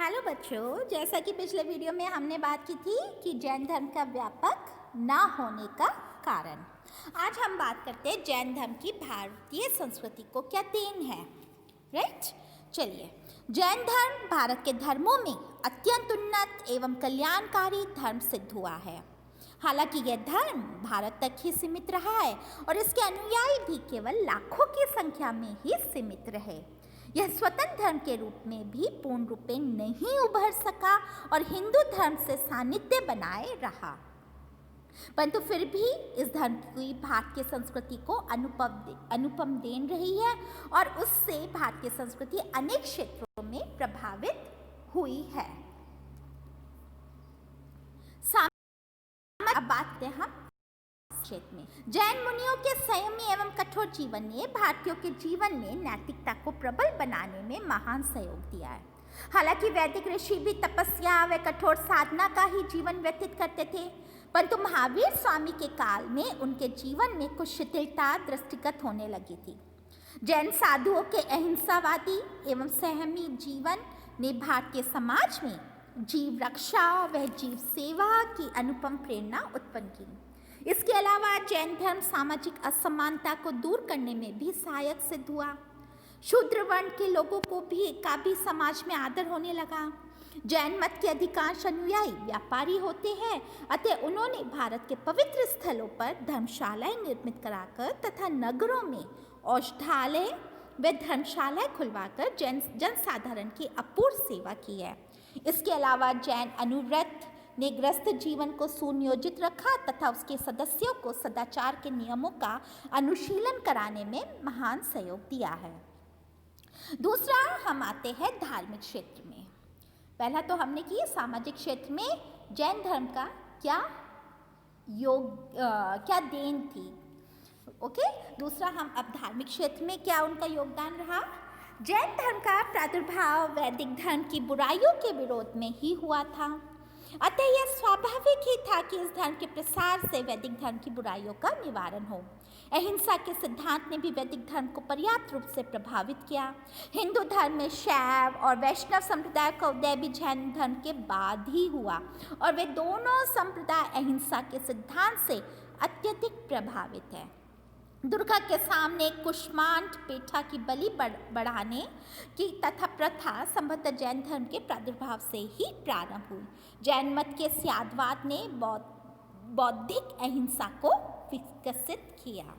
Hello बच्चों, जैसा कि पिछले वीडियो में हमने बात की थी कि जैन धर्म का व्यापक ना होने का कारण। आज हम बात करते हैं जैन धर्म की भारतीय संस्कृति को क्या देन है। राइट, चलिए। जैन धर्म भारत के धर्मों में अत्यंत उन्नत एवं कल्याणकारी धर्म सिद्ध हुआ है। हालांकि यह धर्म भारत तक ही सीमित रहा है और इसके अनुयायी भी केवल लाखों की संख्या में ही सीमित रहे। यह स्वतंत्र धर्म के रूप में भी पूर्ण रूप में नहीं उभर सका और हिंदू धर्म से सानिध्य बनाए रहा, परंतु फिर भी इस धर्म की भारतीय संस्कृति को अनुपम देन रही है और उससे भारतीय संस्कृति अनेक क्षेत्रों में प्रभावित हुई है। अब बात करते हैं हम क्षेत्र में। जैन मुनियों के संयमी एवं कठोर जीवन ने भारतीयों के जीवन में नैतिकता को प्रबल बनाने में महान सहयोग दिया है। हालांकि वैदिक ऋषि भी तपस्या व कठोर साधना का ही जीवन व्यतीत करते थे, परंतु महावीर स्वामी के काल में उनके जीवन में कुछ शिथिलता दृष्टिगत होने लगी थी। जैन साधुओं के अहिंसावादी एवं संयमी जीवन ने भारतीय समाज में जीव रक्षा व जीव सेवा की अनुपम प्रेरणा उत्पन्न की। इसके अलावा जैन धर्म सामाजिक असमानता को दूर करने में भी सहायक सिद्ध हुआ। शूद्र वर्ण के लोगों को भी समाज में आदर होने लगा। जैन मत के अधिकांश अनुयायी व्यापारी होते हैं, अतः उन्होंने भारत के पवित्र स्थलों पर धर्मशालाएं निर्मित कराकर तथा नगरों में औषधालय व धर्मशालाएं खुलवाकर जनसाधारण की अपूर्व सेवा की है। इसके अलावा जैन अनुव्रत ने गृहस्थ जीवन को सुनियोजित रखा तथा उसके सदस्यों को सदाचार के नियमों का अनुशीलन कराने में महान सहयोग दिया है। दूसरा, हम आते हैं धार्मिक क्षेत्र में। पहला तो हमने की सामाजिक क्षेत्र में जैन धर्म का क्या देन थी। ओके, दूसरा हम अब धार्मिक क्षेत्र में क्या उनका योगदान रहा। जैन धर्म का प्रादुर्भाव वैदिक धर्म की बुराइयों के विरोध में ही हुआ था, अतः यह स्वाभाविक ही था कि इस धर्म के प्रसार से वैदिक धर्म की बुराइयों का निवारण हो। अहिंसा के सिद्धांत ने भी वैदिक धर्म को पर्याप्त रूप से प्रभावित किया। हिंदू धर्म में शैव और वैष्णव संप्रदाय का उदय भी जैन धर्म के बाद ही हुआ और वे दोनों संप्रदाय अहिंसा के सिद्धांत से अत्यधिक प्रभावित है। दुर्गा के सामने कुष्मांड पेठा की बलि बढ़ाने की तथा प्रथा संभवतः जैन धर्म के प्रादुर्भाव से ही प्रारंभ हुई। जैन मत के स्यादवाद ने बौद्धिक अहिंसा को विकसित किया।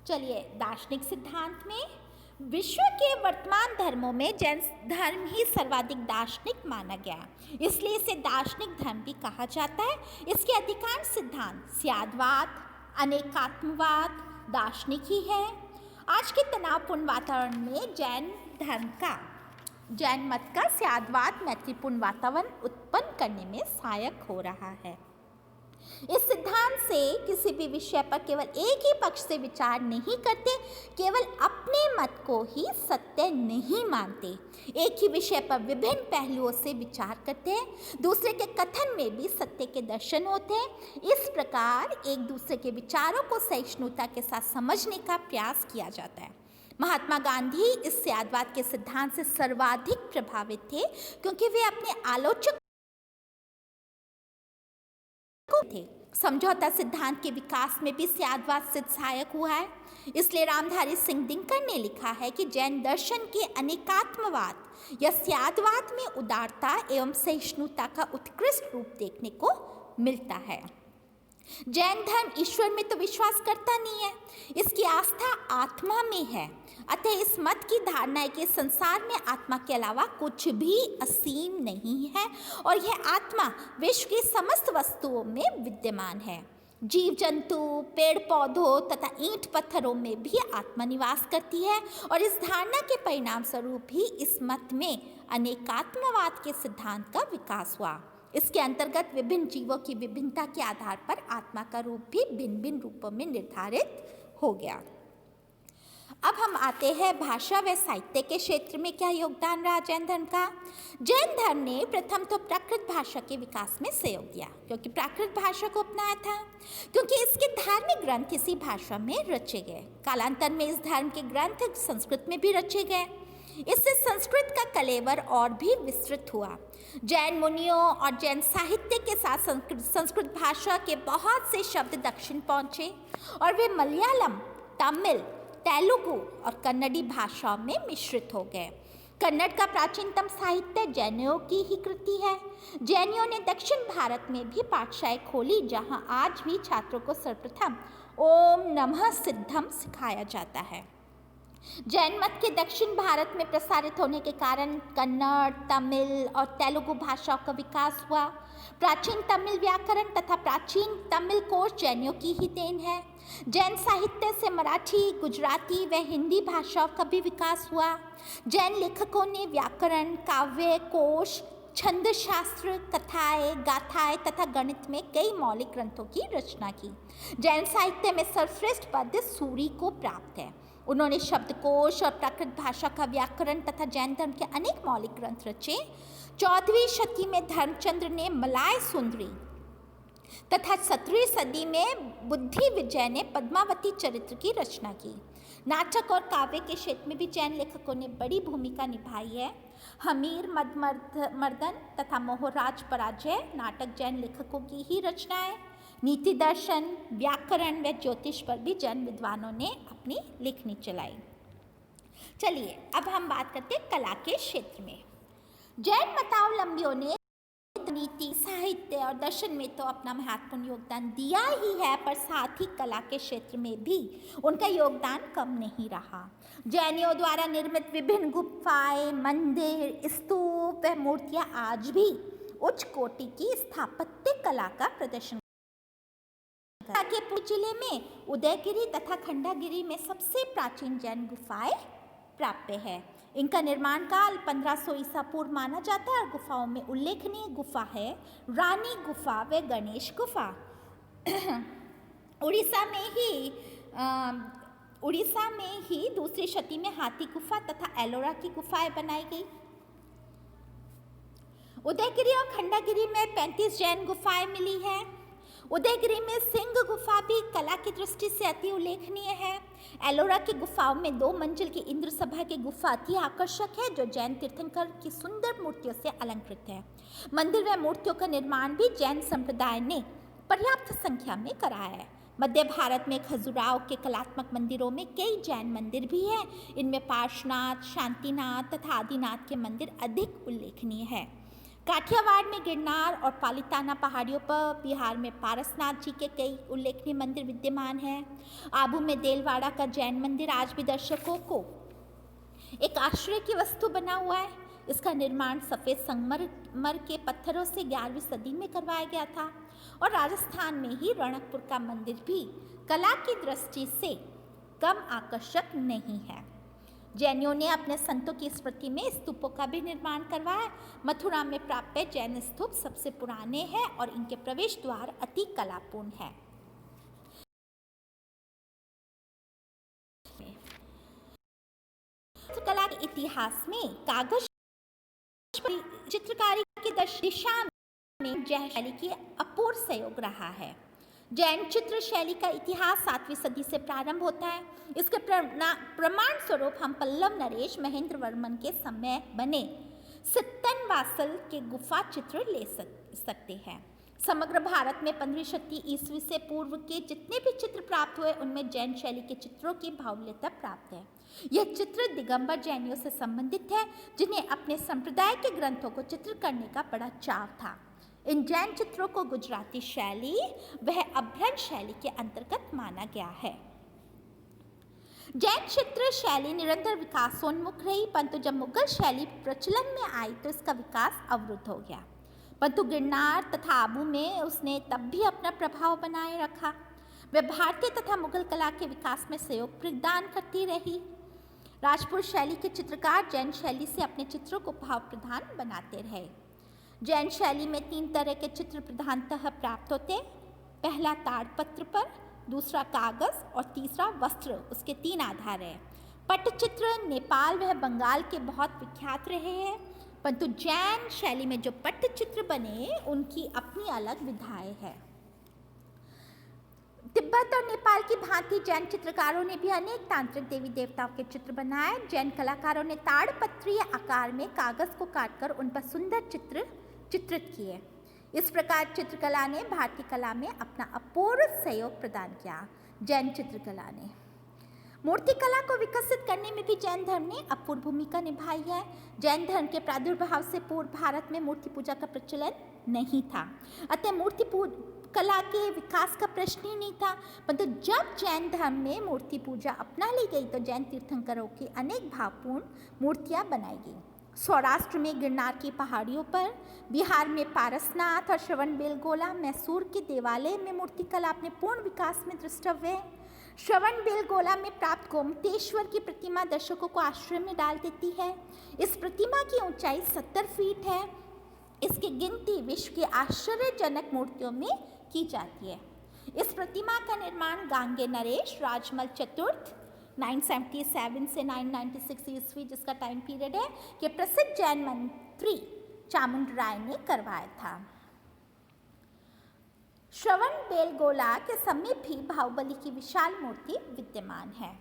चलिए, दार्शनिक सिद्धांत में विश्व के वर्तमान धर्मों में जैन धर्म ही सर्वाधिक दार्शनिक माना गया, इसलिए इसे दार्शनिक धर्म भी कहा जाता है। इसके अधिकांश सिद्धांत स्यादवाद, अनेकात्मवाद दार्शनिक ही है। आज के तनावपूर्ण वातावरण में जैन मत का स्यादवाद मैत्रीपूर्ण वातावरण उत्पन्न करने में सहायक हो रहा है। इस सिद्धांत से किसी भी विषय पर केवल एक ही पक्ष से विचार नहीं करते, केवल अपने मत को ही सत्य नहीं मानते, एक ही विषय पर विभिन्न पहलुओं से विचार करते हैं, दूसरे के कथन में भी सत्य के दर्शन होते हैं। इस प्रकार एक दूसरे के विचारों को सहिष्णुता के साथ समझने का प्रयास किया जाता है। महात्मा गांधी इस स्यादवाद के सिद्धांत से सर्वाधिक प्रभावित थे, क्योंकि वे अपने आलोचक थे। समझौता सिद्धांत के विकास में भी स्यादवाद से सहायक हुआ है। इसलिए रामधारी सिंह दिनकर ने लिखा है कि जैन दर्शन के अनेकात्मवाद या स्यादवाद में उदारता एवं सहिष्णुता का उत्कृष्ट रूप देखने को मिलता है। जैन धर्म ईश्वर में तो विश्वास करता नहीं है, इसकी आस्था आत्मा में है। अतः इस मत की धारणा है कि संसार में आत्मा के अलावा कुछ भी असीम नहीं है और यह आत्मा विश्व की समस्त वस्तुओं में विद्यमान है। जीव जंतु, पेड़ पौधों तथा ईंट पत्थरों में भी आत्मा निवास करती है और इस धारणा के परिणाम स्वरूप ही इस मत में अनेकात्मवाद के सिद्धांत का विकास हुआ। इसके अंतर्गत विभिन्न जीवों की विभिन्नता के आधार पर आत्मा का रूप भी भिन्न भिन्न रूपों में निर्धारित हो गया। अब हम आते हैं भाषा व साहित्य के क्षेत्र में क्या योगदान रहा जैन धर्म का। जैन धर्म ने प्रथम तो प्राकृत भाषा के विकास में सहयोग दिया, क्योंकि प्राकृत भाषा को अपनाया था, क्योंकि इसके धार्मिक ग्रंथ इसी भाषा में रचे गए। कालांतर में इस धर्म के ग्रंथ संस्कृत में भी रचे गए। इससे संस्कृत का कलेवर और भी विस्तृत हुआ। जैन मुनियों और जैन साहित्य के साथ संस्कृत भाषा के बहुत से शब्द दक्षिण पहुँचे और वे मलयालम, तमिल, तेलुगु और कन्नड़ी भाषाओं में मिश्रित हो गए। कन्नड़ का प्राचीनतम साहित्य जैनियों की ही कृति है। जैनियों ने दक्षिण भारत में भी पाठशालाएं खोली, जहां आज भी छात्रों को सर्वप्रथम ओम नमः सिद्धम सिखाया जाता है। जैन मत के दक्षिण भारत में प्रसारित होने के कारण कन्नड़, तमिल और तेलुगु भाषाओं का विकास हुआ। प्राचीन तमिल व्याकरण तथा प्राचीन तमिल कोश जैनियों की ही देन है। जैन साहित्य से मराठी, गुजराती व हिंदी भाषाओं का भी विकास हुआ। जैन लेखकों ने व्याकरण, काव्य, कोश, छंद शास्त्र, कथाएं, गाथाएं तथा गणित में कई मौलिक ग्रंथों की रचना की। जैन साहित्य में सर्वश्रेष्ठ पद सूरी को प्राप्त है। उन्होंने शब्दकोश और प्राकृत भाषा का व्याकरण तथा जैन धर्म के अनेक मौलिक ग्रंथ रचे। 14वीं शती में धर्मचंद्र ने मलाय सुंदरी तथा 17वीं सदी में बुद्धि विजय ने पद्मावती चरित्र की रचना की। नाटक और काव्य के क्षेत्र में भी जैन लेखकों ने बड़ी भूमिका निभाई है। हमीर मदमर्दन तथा मोहराज पराजय नाटक जैन लेखकों की ही रचनाएं। नीति दर्शन, व्याकरण व ज्योतिष पर भी जैन विद्वानों ने अपनी लेखनी चलाई। चलिए अब हम बात करते हैं कला के क्षेत्र में। जैन मतावलंबियों ने नीति, साहित्य और दर्शन में तो अपना महत्वपूर्ण योगदान दिया ही है, पर साथ ही कला के क्षेत्र में भी उनका योगदान कम नहीं रहा। जैनियों द्वारा निर्मित विभिन्न गुफाएं, मंदिर, स्तूप व मूर्तियां आज भी उच्च कोटि की स्थापत्य कला का प्रदर्शन के पुरी जिले में उदयगिरी तथा खंडागिरी में सबसे प्राचीन जैन गुफाएं प्राप्य है। इनका निर्माण काल 1500 ईसा पूर्व माना जाता है और गुफाओं में उल्लेखनीय गुफा है रानी गुफा व गणेश गुफा। उड़ीसा में ही दूसरी शती में हाथी गुफा तथा एलोरा की गुफाएं बनाई गई। उदयगिरी और खंडागिरी में 35 जैन गुफाएं मिली है। उदयगिरी में सिंह गुफा भी कला की दृष्टि से अति उल्लेखनीय है। एलोरा की गुफाओं में 2 मंजिल की इंद्र सभा की गुफा अति आकर्षक है, जो जैन तीर्थंकर की सुंदर मूर्तियों से अलंकृत है। मंदिर व मूर्तियों का निर्माण भी जैन संप्रदाय ने पर्याप्त संख्या में कराया है। मध्य भारत में खजुराहो के कलात्मक मंदिरों में कई जैन मंदिर भी हैं। इनमें पार्श्वनाथ, शांतिनाथ तथा आदिनाथ के मंदिर अधिक उल्लेखनीय है। काठियावाड़ में गिरनार और पालिताना पहाड़ियों पर, बिहार में पारसनाथ जी के कई उल्लेखनीय मंदिर विद्यमान हैं। आबू में देलवाड़ा का जैन मंदिर आज भी दर्शकों को एक आश्चर्य की वस्तु बना हुआ है। इसका निर्माण सफ़ेद संगमरमर के पत्थरों से 11वीं सदी में करवाया गया था। और राजस्थान में ही रणकपुर का मंदिर भी कला की दृष्टि से कम आकर्षक नहीं है। जैनियों ने अपने संतों की स्मृति में स्तूपों का भी निर्माण करवाया। मथुरा में प्राप्य जैन स्तूप सबसे पुराने हैं और इनके प्रवेश द्वार अति कलापूर्ण है। कला के इतिहास में कागज चित्रकारी की दिशा में जैन शैली की अपूर्व सहयोग रहा है। जैन चित्र शैली का इतिहास 7वीं सदी से प्रारंभ होता है। इसके प्रमाण स्वरूप हम पल्लव नरेश महेंद्र वर्मन के समय बने सित्तनवासल के गुफा चित्र ले सकते हैं। समग्र भारत में 15वीं शती ईस्वी से पूर्व के जितने भी चित्र प्राप्त हुए, उनमें जैन शैली के चित्रों की बाहुल्यता प्राप्त है। यह चित्र दिगंबर जैनियों से संबंधित है, जिन्हें अपने संप्रदाय के ग्रंथों को चित्र करने का बड़ा चाव था। इन जैन चित्रों को गुजराती शैली वह अभ्रंश शैली के अंतर्गत माना गया है। जैन चित्र शैली निरंतर विकासोन्मुख रही, परंतु जब मुगल शैली प्रचलन में आई तो इसका विकास अवरुद्ध हो गया। परंतु गिरनार तथा आबू में उसने तब भी अपना प्रभाव बनाए रखा। वह भारतीय तथा मुगल कला के विकास में सहयोग प्रदान करती रही। राजपूत शैली के चित्रकार जैन शैली से अपने चित्रों को भाव प्रधान बनाते रहे। जैन शैली में 3 तरह के चित्र प्रधानतः प्राप्त होते। पहला ताड़पत्र पर, दूसरा कागज और तीसरा वस्त्र। उसके 3 आधार है। पट्टचित्र नेपाल व बंगाल के बहुत विख्यात रहे हैं, परंतु जैन शैली में जो पट्टचित्र बने उनकी अपनी अलग विधाएं है। तिब्बत और नेपाल की भांति जैन चित्रकारों ने भी अनेक तांत्रिक देवी देवताओं के चित्र बनाए। जैन कलाकारों ने ताड़पत्रीय आकार में कागज को काटकर उन पर सुंदर चित्र चित्रित किए। इस प्रकार चित्रकला ने भारतीय कला में अपना अपूर्व सहयोग प्रदान किया। जैन चित्रकला ने मूर्तिकला को विकसित करने में भी जैन धर्म ने अपूर्व भूमिका निभाई है। जैन धर्म के प्रादुर्भाव से पूर्व भारत में मूर्ति पूजा का प्रचलन नहीं था, अतः मूर्ति कला के विकास का प्रश्न ही नहीं था। परंतु जब जैन धर्म में मूर्ति पूजा अपना ली गई तो जैन तीर्थंकरों की अनेक भावपूर्ण मूर्तियां बनाई गई। सौराष्ट्र में गिरनार की पहाड़ियों पर, बिहार में पारसनाथ और श्रवणबेलगोला, मैसूर के देवालय में मूर्तिकला अपने पूर्ण विकास में दृष्टव्य है। श्रवणबेलगोला में प्राप्त गोमतेश्वर की प्रतिमा दर्शकों को आश्चर्य में डाल देती है। इस प्रतिमा की ऊंचाई 70 फीट है। इसकी गिनती विश्व की आश्चर्यजनक मूर्तियों में की जाती है। इस प्रतिमा का निर्माण गांगे नरेश राजमल चतुर्थ 977 से 996 ईस्वी, जिसका टाइम पीरियड है, के प्रसिद्ध जैन मंत्री चामुंड राय ने करवाया था। श्रवणबेलगोला के समीप ही बाहुबली की विशाल मूर्ति विद्यमान है।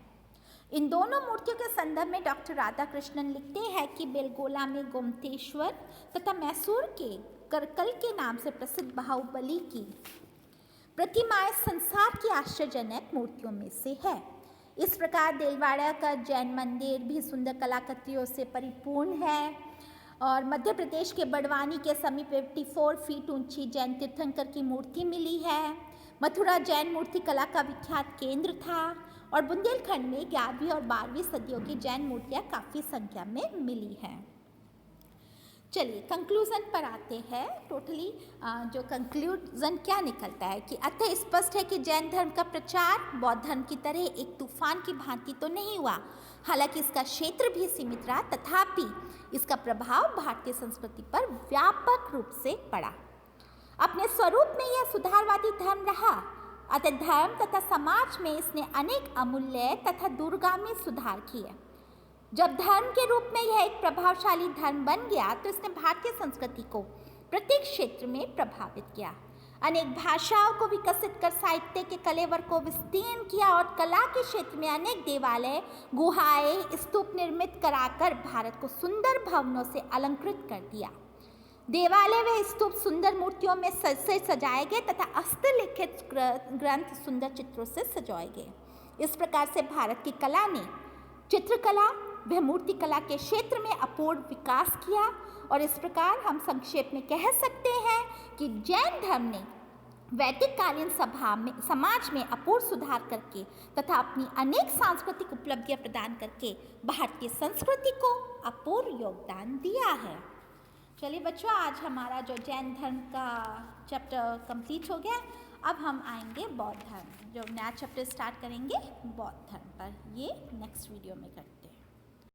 इन दोनों मूर्तियों के संदर्भ में डॉक्टर राधाकृष्णन लिखते हैं कि बेलगोला में गोमतेश्वर तथा मैसूर के करकल के नाम से प्रसिद्ध बाहुबली की प्रतिमाएं संसार की आश्चर्यजनक मूर्तियों में से है। इस प्रकार देलवाड़ा का जैन मंदिर भी सुंदर कलाकृतियों से परिपूर्ण है और मध्य प्रदेश के बड़वानी के समीप 54 फीट ऊंची जैन तीर्थंकर की मूर्ति मिली है। मथुरा जैन मूर्ति कला का विख्यात केंद्र था और बुंदेलखंड में 11वीं और 12वीं सदियों की जैन मूर्तियाँ काफ़ी संख्या में मिली हैं। चलिए कंक्लूजन पर आते हैं। टोटली जो कंक्लूजन क्या निकलता है कि अतः स्पष्ट है कि जैन धर्म का प्रचार बौद्ध धर्म की तरह एक तूफान की भांति तो नहीं हुआ। हालांकि इसका क्षेत्र भी सीमित रहा, तथापि इसका प्रभाव भारतीय संस्कृति पर व्यापक रूप से पड़ा। अपने स्वरूप में यह सुधारवादी धर्म रहा, अतः धर्म तथा समाज में इसने अनेक अमूल्य तथा दूरगामी सुधार किए। जब धर्म के रूप में यह एक प्रभावशाली धर्म बन गया तो इसने भारतीय संस्कृति को प्रत्येक क्षेत्र में प्रभावित किया। अनेक भाषाओं को विकसित कर साहित्य के कलेवर को विस्तीर्ण किया और कला के क्षेत्र में अनेक देवालय, गुहाएं, स्तूप निर्मित कराकर भारत को सुंदर भवनों से अलंकृत कर दिया। देवालय व स्तूप सुंदर मूर्तियों में से सजाए गए तथा हस्तलिखित ग्रंथ सुंदर चित्रों से सजाए गए। इस प्रकार से भारत की कला ने चित्रकला व मूर्तिकला के क्षेत्र में अपूर्व विकास किया और इस प्रकार हम संक्षेप में कह सकते हैं कि जैन धर्म ने वैदिक कालीन समाज में अपूर्व सुधार करके तथा अपनी अनेक सांस्कृतिक उपलब्धियां प्रदान करके भारतीय संस्कृति को अपूर्व योगदान दिया है। चलिए बच्चों, आज हमारा जो जैन धर्म का चैप्टर कंप्लीट हो गया। अब हम आएंगे बौद्ध धर्म, जो नया चैप्टर स्टार्ट करेंगे बौद्ध धर्म पर। ये नेक्स्ट वीडियो में करते हैं।